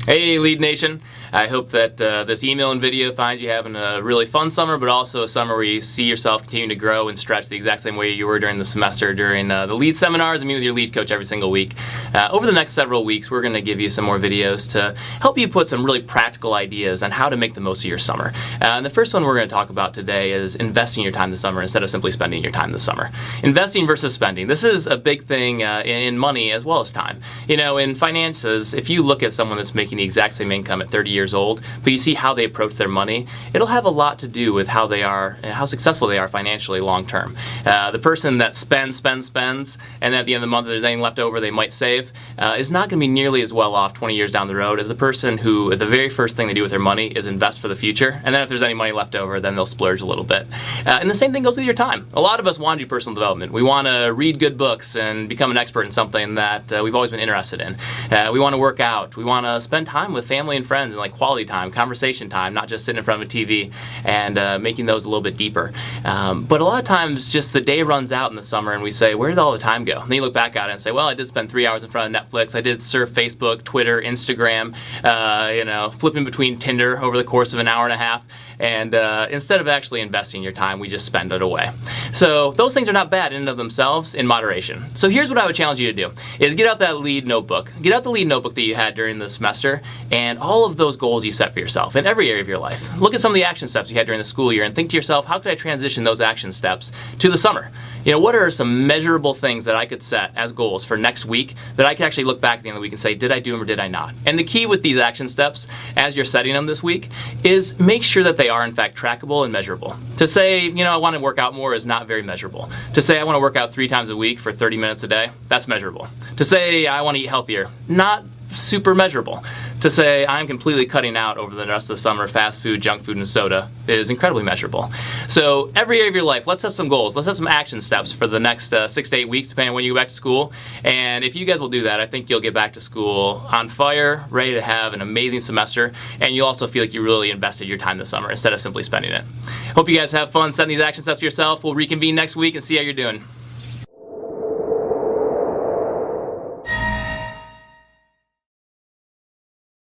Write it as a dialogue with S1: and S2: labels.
S1: Hey Lead Nation, I hope that this email and video finds you having a really fun summer, but also a summer where you see yourself continuing to grow and stretch the exact same way you were during the semester during the lead seminars and meet with your lead coach every single week. Over the next several weeks, we're going to give you some more videos to help you put some really practical ideas on how to make the most of your summer. And the first one we're going to talk about today is investing your time this summer instead of simply spending your time this summer. Investing versus spending. This is a big thing in money as well as time. You know, in finances, if you look at someone that's making the exact same income at 30 years old, but you see how they approach their money, it'll have a lot to do with how they are and how successful they are financially long term. The person that spends, and then at the end of the month if there's anything left over they might save, is not going to be nearly as well off 20 years down the road as the person who the very first thing they do with their money is invest for the future, and then if there's any money left over, then they'll splurge a little bit. And the same thing goes with your time. A lot of us want to do personal development. We want to read good books and become an expert in something that we've always been interested in. We want to work out. We want to spend time with family and friends and like quality time, conversation time, not just sitting in front of a TV and making those a little bit deeper. But a lot of times just the day runs out in the summer and we say, where did all the time go? And then you look back at it and say, well, I did spend 3 hours in front of Netflix. I did surf Facebook, Twitter, Instagram, flipping between Tinder over the course of an hour and a half. And instead of actually investing your time, we just spend it away. So those things are not bad in and of themselves in moderation. So here's what I would challenge you to do, is get out that lead notebook. Get out the lead notebook that you had during the semester and all of those goals you set for yourself in every area of your life. Look at some of the action steps you had during the school year and think to yourself, how could I transition those action steps to the summer? You know, what are some measurable things that I could set as goals for next week that I could actually look back at the end of the week and say, did I do them or did I not? And the key with these action steps, as you're setting them this week, is make sure that they are in fact trackable and measurable. To say, I want to work out more is not very measurable. To say I want to work out 3 times a week for 30 minutes a day, that's measurable. To say I want to eat healthier, not super measurable. To say I'm completely cutting out over the rest of the summer fast food, junk food, and soda is incredibly measurable. So every area of your life, let's set some goals. Let's set some action steps for the next 6 to 8 weeks, depending on when you go back to school. And if you guys will do that, I think you'll get back to school on fire, ready to have an amazing semester, and you'll also feel like you really invested your time this summer instead of simply spending it. Hope you guys have fun setting these action steps for yourself. We'll reconvene next week and see how you're doing.